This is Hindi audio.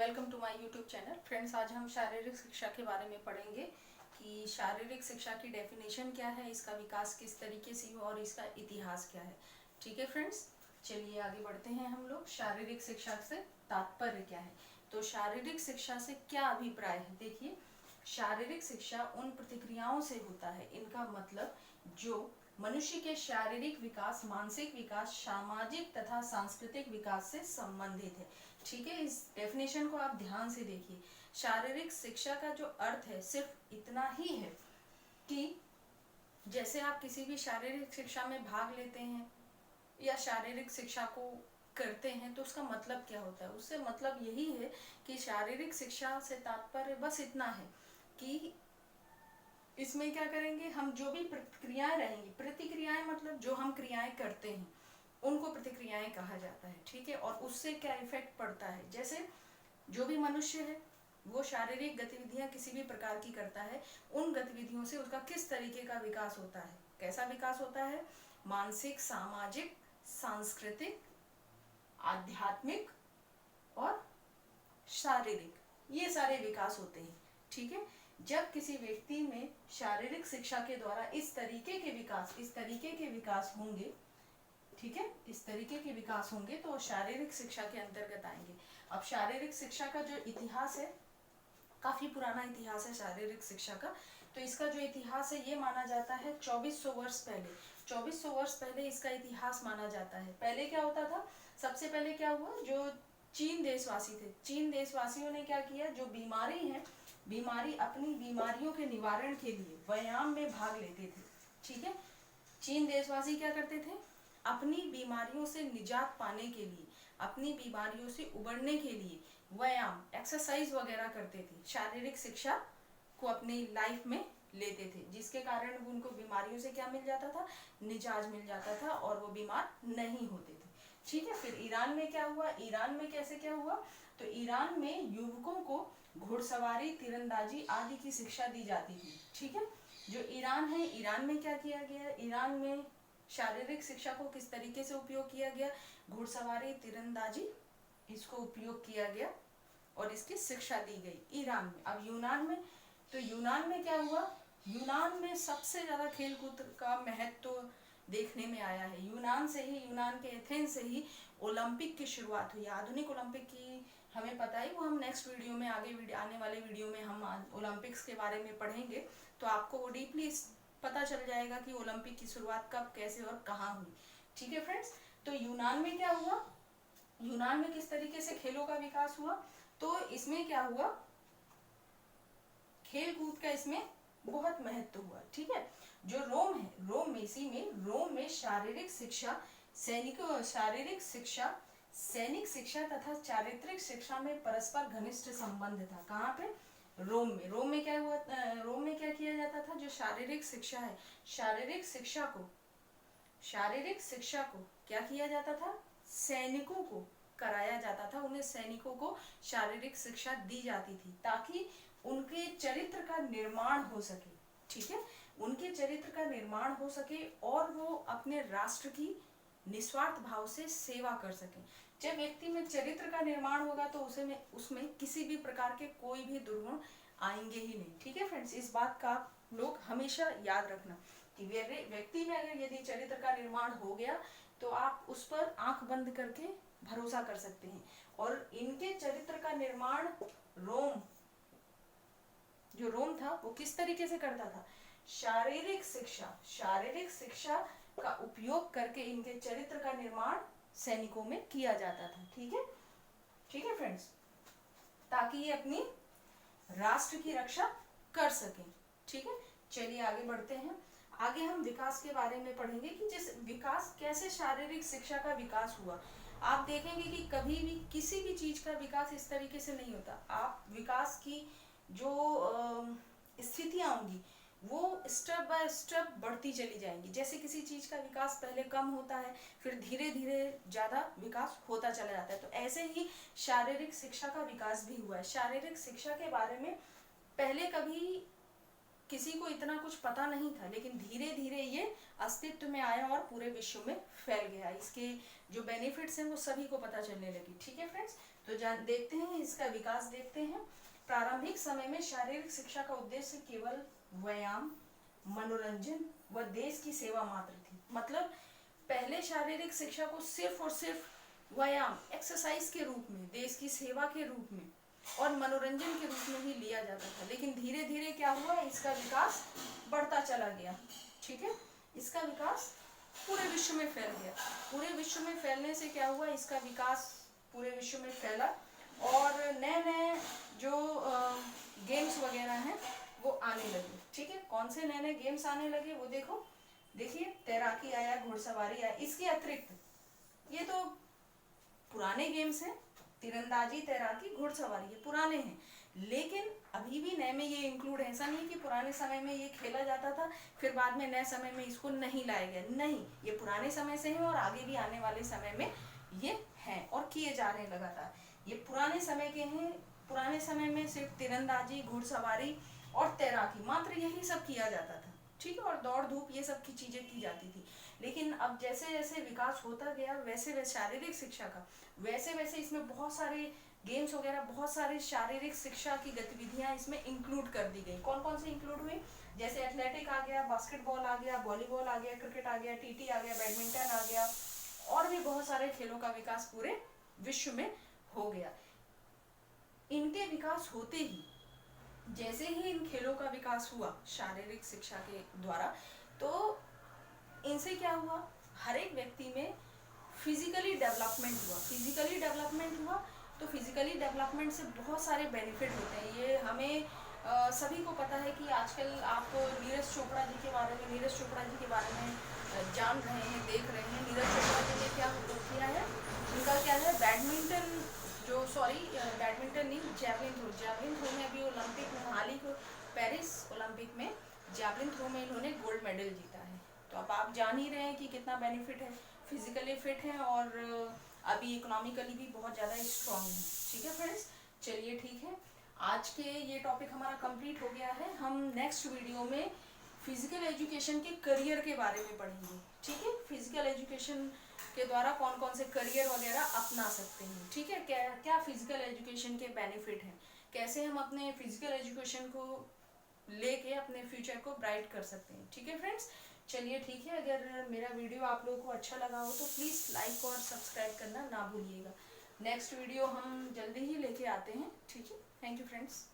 Welcome to my YouTube channel. Friends, आज हम शारीरिक शिक्षा के बारे में पढ़ेंगे कि शारीरिक शिक्षा की डेफिनेशन क्या है, इसका विकास किस तरीके से हुआ और इसका इतिहास क्या है। ठीक है फ्रेंड्स, चलिए आगे बढ़ते हैं हम लोग। शारीरिक शिक्षा से तात्पर्य क्या है, तो शारीरिक शिक्षा से क्या अभिप्राय है। देखिए, शारीरिक शिक्षा उन प्रतिक्रियाओं से होता है, इनका मतलब जो मनुष्य के शारीरिक विकास, मानसिक विकास, सामाजिक तथा सांस्कृतिक विकास से संबंधित है। ठीक है, इस डेफिनेशन को आप ध्यान से देखिए। शारीरिक शिक्षा का जो अर्थ है सिर्फ इतना ही है कि जैसे आप किसी भी शारीरिक शिक्षा में भाग लेते हैं या शारीरिक शिक्षा को करते हैं तो उसका मतलब क्या होता है। उससे मतलब यही है कि शारीरिक शिक्षा से तात्पर्य बस इतना है कि इसमें क्या करेंगे, हम जो भी प्रतिक्रियाएं रहेंगी, प्रतिक्रियाएं मतलब जो हम क्रियाएं करते हैं उनको प्रतिक्रियाएं कहा जाता है। ठीक है, और उससे क्या इफेक्ट पड़ता है, जैसे जो भी मनुष्य है वो शारीरिक गतिविधियां किसी भी प्रकार की करता है, उन गतिविधियों से उसका किस तरीके का विकास होता है, कैसा विकास होता है, मानसिक, सामाजिक, सांस्कृतिक, आध्यात्मिक और शारीरिक, ये सारे विकास होते हैं। ठीक है, जब किसी व्यक्ति में शारीरिक शिक्षा के द्वारा इस तरीके के विकास होंगे, ठीक है, इस तरीके के विकास होंगे तो शारीरिक शिक्षा के अंतर्गत आएंगे। अब शारीरिक शिक्षा का जो इतिहास है, काफी पुराना इतिहास है शारीरिक शिक्षा का। तो इसका जो इतिहास है ये माना जाता है 2400 वर्ष पहले, 2400 वर्ष पहले इसका इतिहास माना जाता है। पहले क्या होता था, सबसे पहले क्या हुआ, जो चीन देशवासी थे, चीन देशवासियों ने क्या किया, जो बीमारी है, अपनी बीमारियों के निवारण के लिए व्यायाम में भाग लेते थे। ठीक है, चीन देशवासी क्या करते थे, अपनी बीमारियों से निजात पाने के लिए, अपनी बीमारियों से उबरने के लिए व्यायाम, एक्सरसाइज वगैरह करते थे, शारीरिक शिक्षा को अपनी लाइफ में लेते थे, जिसके कारण उनको बीमारियों से क्या मिल जाता था, निजात मिल जाता था और वो बीमार नहीं होते थे। ठीक है, फिर ईरान में क्या हुआ, ईरान में कैसे क्या हुआ, तो ईरान में युवकों को घुड़सवारी, तीरंदाजी आदि की शिक्षा दी जाती थी। ठीक है, जो ईरान है, ईरान में क्या किया गया, ईरान में शारीरिक शिक्षा को किस तरीके से उपयोग किया गया, घुड़सवारी, तीरंदाजी, इसको उपयोग किया गया और इसकी शिक्षा दी गई ईरान में। अब यूनान में, तो यूनान में क्या हुआ, यूनान में सबसे ज्यादा खेलकूद का महत्व तो देखने में आया है। यूनान से ही, यूनान के एथेंस से ही ओलंपिक की शुरुआत हुई। आधुनिक ओलंपिक की हमें पता ही, वो हम नेक्स्ट वीडियो में, आने वाले वीडियो में हम ओलंपिक्स के बारे में पढ़ेंगे, तो आपको वो डीपली पता चल जाएगा कि ओलंपिक की शुरुआत कब, कैसे और कहाँ हुई। ठीक है फ्रेंड्स, तो यूनान में क्या हुआ, यूनान में किस तरीके से खेलों का विकास हुआ, तो इसमें क्या हुआ, खेल कूद का इसमें बहुत महत्व हुआ। ठीक है, जो रोम है, रोम में, इसी में रोम में शारीरिक शिक्षा, सैनिक शिक्षा तथा चारित्रिक शिक्षा में परस्पर घनिष्ठ संबंध था। कहाँ पे, रोम में। रोम में क्या हुआ, रोम में क्या किया जाता था, जो शारीरिक शिक्षा है, शारीरिक शिक्षा को क्या किया जाता था, सैनिकों को कराया जाता था, उन्हें सैनिकों को शारीरिक शिक्षा दी जाती थी ताकि उनके चरित्र का निर्माण हो सके। ठीक है, उनके चरित्र का निर्माण हो सके और वो अपने राष्ट्र की निस्वार्थ भाव से सेवा कर सके। जब व्यक्ति में चरित्र का निर्माण होगा तो उसमें किसी भी प्रकार के कोई भी दुर्गुण आएंगे ही नहीं। ठीक है फ्रेंड्स, इस बात का आप लोग हमेशा याद रखना कि व्यक्ति में अगर यदि चरित्र का निर्माण हो गया तो आप उस पर आंख बंद करके भरोसा कर सकते हैं। और इनके चरित्र का निर्माण जो रोम था वो किस तरीके से करता था, शारीरिक शिक्षा का उपयोग करके इनके चरित्र का निर्माण सैनिकों में किया जाता था। ठीक है फ्रेंड्स, ताकि ये अपनी राष्ट्र की रक्षा कर सकें। ठीक है, चलिए आगे बढ़ते हैं। आगे हम विकास के बारे में पढ़ेंगे कि जिस विकास, कैसे शारीरिक शिक्षा का विकास हुआ। आप देखेंगे कि कभी भी किसी भी चीज का विकास इस तरीके से नहीं होता। आप विकास की जो स्थितियां होंगी वो स्टेप बाय स्टेप बढ़ती चली जाएंगी। जैसे किसी चीज का विकास पहले कम होता है, फिर धीरे धीरे ज्यादा विकास होता चला जाता है, तो ऐसे ही शारीरिक शिक्षा का विकास भी हुआ है। शारीरिक शिक्षा के बारे में पहले कभी किसी को इतना कुछ पता नहीं था, लेकिन धीरे धीरे ये अस्तित्व में आया और पूरे विश्व में फैल गया। इसके जो बेनिफिट्स हैं वो सभी को पता चलने लगी। ठीक है फ्रेंड्स, तो देखते हैं इसका विकास देखते हैं। प्रारंभिक समय में शारीरिक शिक्षा का उद्देश्य केवल व्यायाम, मनोरंजन व देश की सेवा मात्र थी। मतलब पहले शारीरिक शिक्षा को सिर्फ और सिर्फ व्यायाम, एक्सरसाइज के रूप में, देश की सेवा के रूप में और मनोरंजन के रूप में ही लिया जाता था। लेकिन धीरे धीरे क्या हुआ, इसका विकास बढ़ता चला गया। ठीक है, इसका विकास पूरे विश्व में फैल गया। पूरे विश्व में फैलने से क्या हुआ, इसका विकास पूरे विश्व में फैला और नए नए जो गेम्स वगैरह हैं वो आने लगे। ठीक है, कौन से नए नए गेम्स आने लगे वो देखो, देखिए तैराकी आया, घुड़सवारी आया। इसके अतिरिक्त ये तो पुराने गेम्स हैं, तीरंदाजी, तैराकी, घुड़सवारी, ये पुराने हैं, लेकिन अभी भी नए में ये इंक्लूड है। ऐसा नहीं कि पुराने समय में ये खेला जाता था फिर बाद में नए समय में इसको नहीं लाया गया, नहीं, ये पुराने समय से है और आगे भी आने वाले समय में ये हैं और किए जा रहे हैं लगातार। ये पुराने समय के हैं। पुराने समय में सिर्फ तीरंदाजी, घुड़सवारी और तैराकी, मात्र यही सब किया जाता था। ठीक है, और दौड़ धूप ये सब की चीजें की जाती थी। लेकिन अब जैसे जैसे विकास होता गया वैसे वैसे शारीरिक शिक्षा का वैसे वैसे इसमें बहुत सारे गेम्स वगैरह, बहुत सारे शारीरिक शिक्षा की गतिविधियां इसमें इंक्लूड कर दी गई। कौन कौन से इंक्लूड हुई, जैसे एथलेटिक आ गया, बास्केटबॉल आ गया, वॉलीबॉल आ गया, क्रिकेट आ गया, टीटी आ गया, बैडमिंटन आ गया और भी बहुत सारे खेलों का विकास पूरे विश्व में हो गया। इनके विकास होते ही, जैसे ही इन खेलों का विकास हुआ शारीरिक शिक्षा के द्वारा, तो इनसे क्या हुआ, हर एक व्यक्ति में फिजिकली डेवलपमेंट हुआ। फिजिकली डेवलपमेंट हुआ तो फिजिकली डेवलपमेंट से बहुत सारे बेनिफिट होते हैं। ये हमें सभी को पता है कि आजकल आप नीरज चोपड़ा जी के बारे में जान रहे हैं, देख रहे हैं। नीरज चोपड़ा जी ने क्या किया है, उनका क्या है, बैडमिंटन नहीं, जैवलिन थ्रो में अभी ओलंपिक में, हाल ही को पेरिस ओलंपिक में जैवलिन थ्रो में इन्होंने गोल्ड मेडल जीता है। तो अब आप जान ही रहे हैं कि कितना बेनिफिट है, फिजिकली फिट है और अभी इकोनॉमिकली भी बहुत ज़्यादा स्ट्रॉन्ग है। ठीक है फ्रेंड्स, चलिए ठीक है, आज के ये टॉपिक हमारा कंप्लीट हो गया है। हम नेक्स्ट वीडियो में फिजिकल एजुकेशन के करियर के बारे में पढ़ेंगे। ठीक है, फिजिकल एजुकेशन के द्वारा कौन कौन से करियर वगैरह अपना सकते हैं। ठीक है, क्या क्या फिजिकल एजुकेशन के बेनिफिट हैं, कैसे हम अपने फिजिकल एजुकेशन को लेके अपने फ्यूचर को ब्राइट कर सकते हैं। ठीक है फ्रेंड्स, चलिए ठीक है, अगर मेरा वीडियो आप लोगों को अच्छा लगा हो तो प्लीज़ लाइक और सब्सक्राइब करना ना भूलिएगा। नेक्स्ट वीडियो हम जल्दी ही लेके आते हैं। ठीक है, थैंक यू फ्रेंड्स।